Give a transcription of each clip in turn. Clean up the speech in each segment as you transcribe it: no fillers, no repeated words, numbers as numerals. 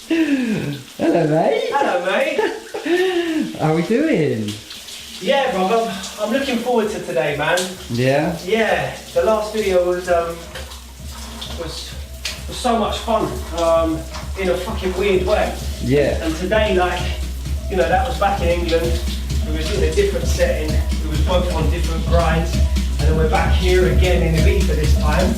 Hello, mate. Hello, mate. How are we doing? Yeah, brother. I'm looking forward to today, man. Yeah? Yeah, the last video was so much fun, in a fucking weird way. Yeah. And today, like, you know, that was back in England. We was in a different setting. We was both on different grinds, and then we're back here again in Ibiza this time.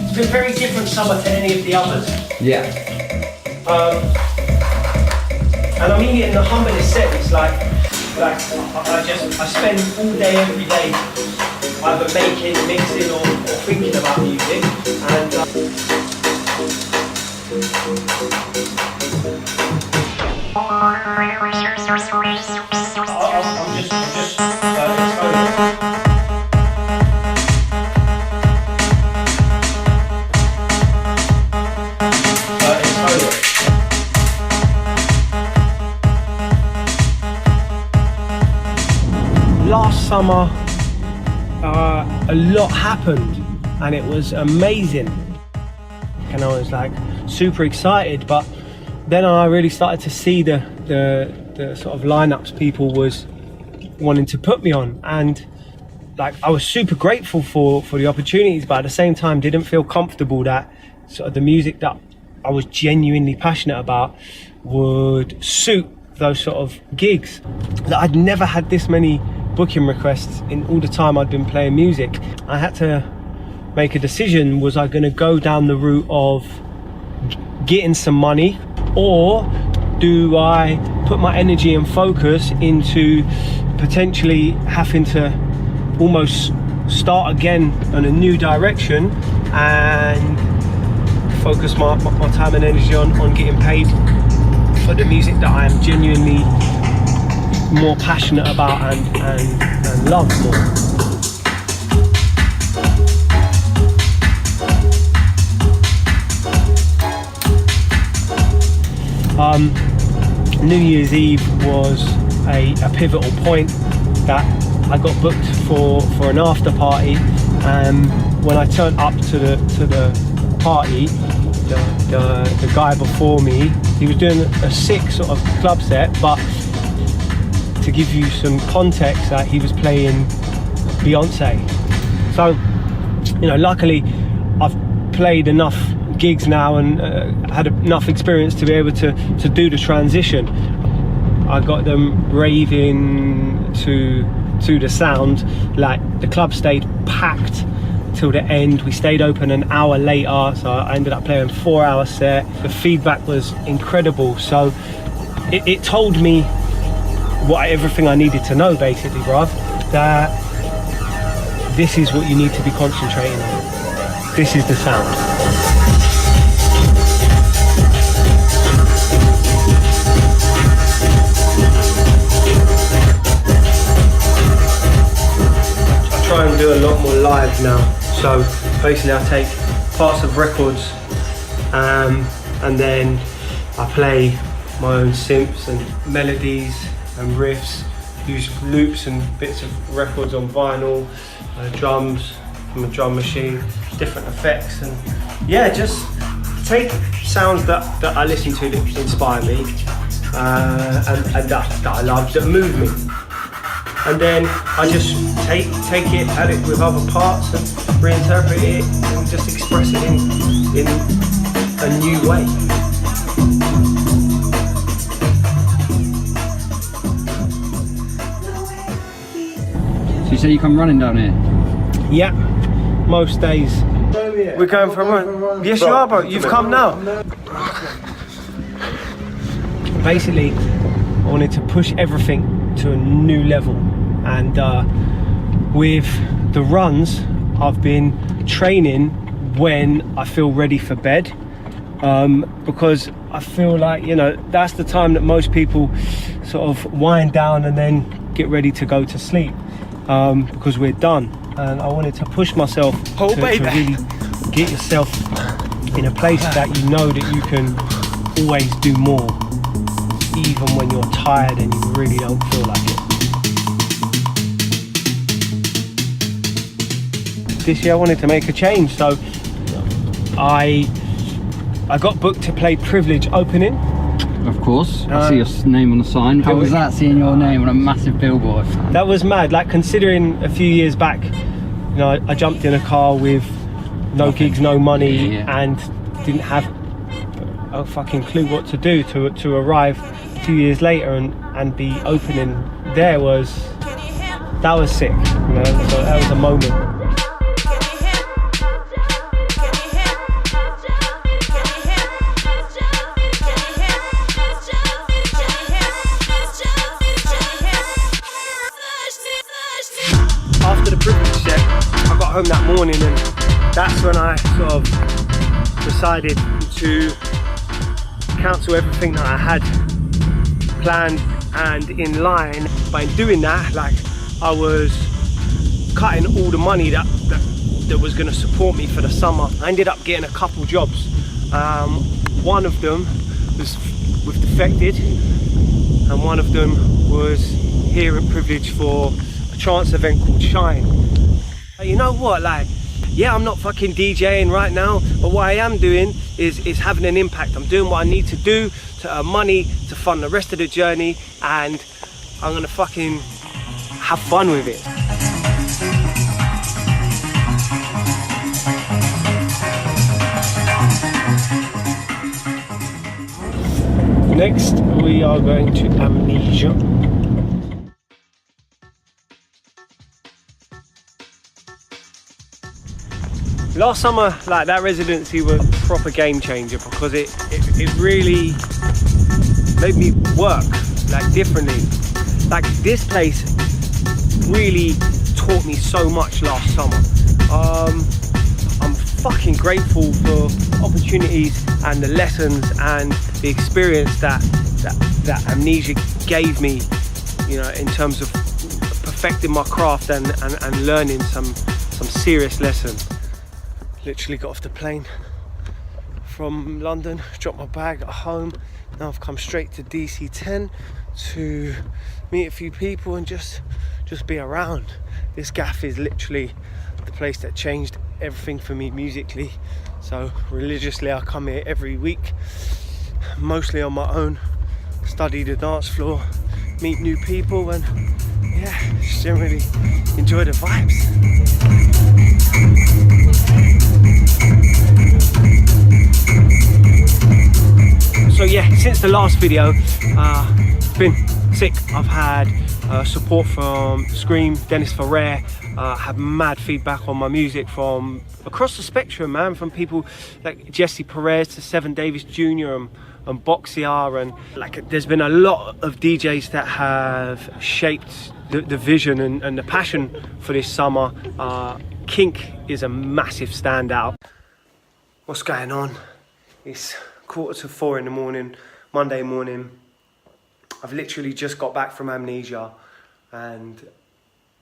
It's been a very different summer to any of the others. Yeah. And I mean it in the humblest sense, like I spend all day, every day, either making, mixing, or thinking about music. And I'm just last summer, a lot happened and it was amazing. And I was like super excited, but then I really started to see the sort of lineups people was wanting to put me on, and like I was super grateful for the opportunities, but at the same time didn't feel comfortable that sort of the music that I was genuinely passionate about would suit those sort of gigs. That I'd never had this many booking requests in all the time I'd been playing music. I had to make a decision. Was I going to go down the route of getting some money, or do I put my energy and focus into potentially having to almost start again on a new direction and focus my time and energy on getting paid for the music that I am genuinely more passionate about and love more. New Year's Eve was a pivotal point that I got booked for an after party. When I turned up to the party, the guy before me, he was doing a sick sort of club set, but to give you some context, that he was playing Beyonce. So, you know, luckily I've played enough gigs now and had enough experience to be able to do the transition. I got them raving to the sound. Like, the club stayed packed till the end. We stayed open an hour later, so I ended up playing a 4-hour set. The feedback was incredible, so it told me everything I needed to know, basically, bruv, that this is what you need to be concentrating on. This is the sound. I try and do a lot more live now. So basically I take parts of records and then I play my own synths and melodies and riffs, use loops and bits of records on vinyl, drums from a drum machine, different effects, and yeah, just take sounds that I listen to that inspire me and that I love, that move me, and then I just take it, add it with other parts and reinterpret it and just express it in a new way. So you say you come running down here? Yeah, most days. We're going for a run. Yes, you are, bro. You've come now. Basically, I wanted to push everything to a new level, and with the runs, I've been training when I feel ready for bed, because I feel like, you know, that's the time that most people sort of wind down and then get ready to go to sleep, because we're done. And I wanted to push myself to really get yourself in a place that you know that you can always do more, even when you're tired and you really don't feel like it. This year I wanted to make a change, so I I got booked to play Privilege opening. Of course, I see your name on the sign. How was that, seeing your name on a massive billboard? That was mad, like considering a few years back, you know, I jumped in a car with no gigs, no money, and didn't have a fucking clue what to do to arrive a few years later and be opening there that was sick, you know, so that was a moment. After the Privilege set, I got home that morning, and that's when I sort of decided to cancel everything that I had planned and in line. By doing that, like, I was cutting all the money that was going to support me for the summer. I ended up getting a couple jobs. One of them was with Defected, and one of them was here at Privilege for a trance event called Shine. You know what, like, yeah, I'm not fucking DJing right now, but what I am doing is having an impact. I'm doing what I need to do to earn money to fund the rest of the journey, and I'm gonna fucking have fun with it. Next, we are going to Amnesia. Last summer, like, that residency was a proper game changer because it really made me work like differently. Like, this place really taught me so much last summer. I'm fucking grateful for opportunities and the lessons and the experience that Amnesia gave me, you know, in terms of perfecting my craft and learning some serious lessons. Literally got off the plane from London, dropped my bag at home. Now I've come straight to DC10 to meet a few people and just be around. This gaff is literally the place that changed everything for me musically. So religiously I come here every week, mostly on my own, study the dance floor, meet new people, and yeah, just generally enjoy the vibes. So yeah, since the last video, it's been sick. I've had support from Scream, Dennis Ferrer, had mad feedback on my music from across the spectrum, man, from people like Jesse Perez to Seven Davis Jr. and Boxier, and like, there's been a lot of DJs that have shaped the vision and the passion for this summer. Kink is a massive standout. What's going on? It's 3:45 in the morning, Monday morning. I've literally just got back from Amnesia and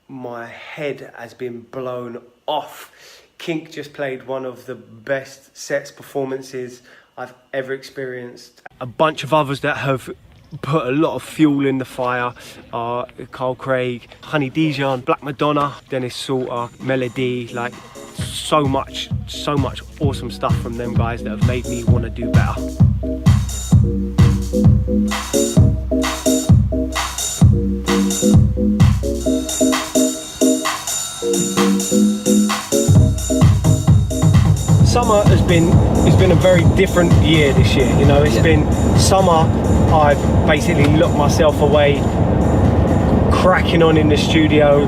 my head has been blown off. Kink just played one of the best sets performances I've ever experienced. A bunch of others that have put a lot of fuel in the fire are Carl Craig, Honey Dijon, Black Madonna, Dennis Salter, Melody, like so much awesome stuff from them guys that have made me want to do better. Summer has been a very different year this year. You know, it's been summer. I've basically locked myself away, cracking on in the studio,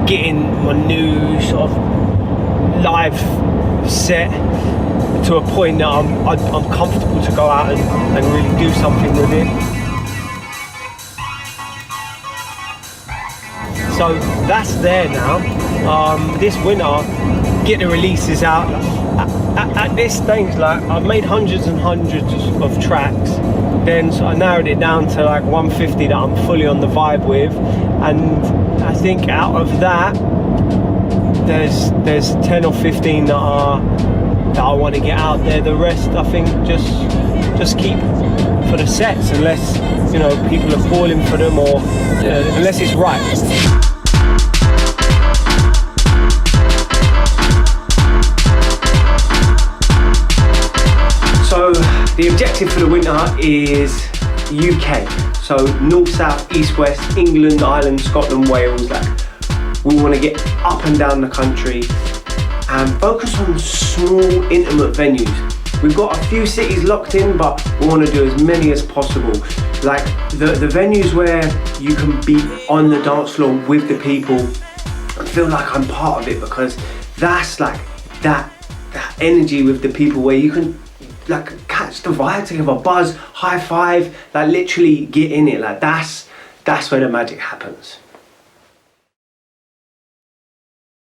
getting my new sort of live set to a point that I'm comfortable to go out and really do something with it. So that's there now. This winter, get the releases out. At this stage, like, I've made hundreds and hundreds of tracks. Then so I narrowed it down to like 150 that I'm fully on the vibe with, and I think out of that, there's 10 or 15 that I want to get out there. The rest, I think, just keep for the sets, unless, you know, people are calling for them, or unless it's right. So The objective for the winter is UK. So north, south, east, west, England, Ireland, Scotland, Wales. Like, we want to get up and down the country and focus on small, intimate venues. We've got a few cities locked in, but we want to do as many as possible. Like the venues where you can be on the dance floor with the people and feel like I'm part of it, because that's like that energy with the people where you can like catch the vibe together, buzz, high five, like literally get in it. Like that's where the magic happens.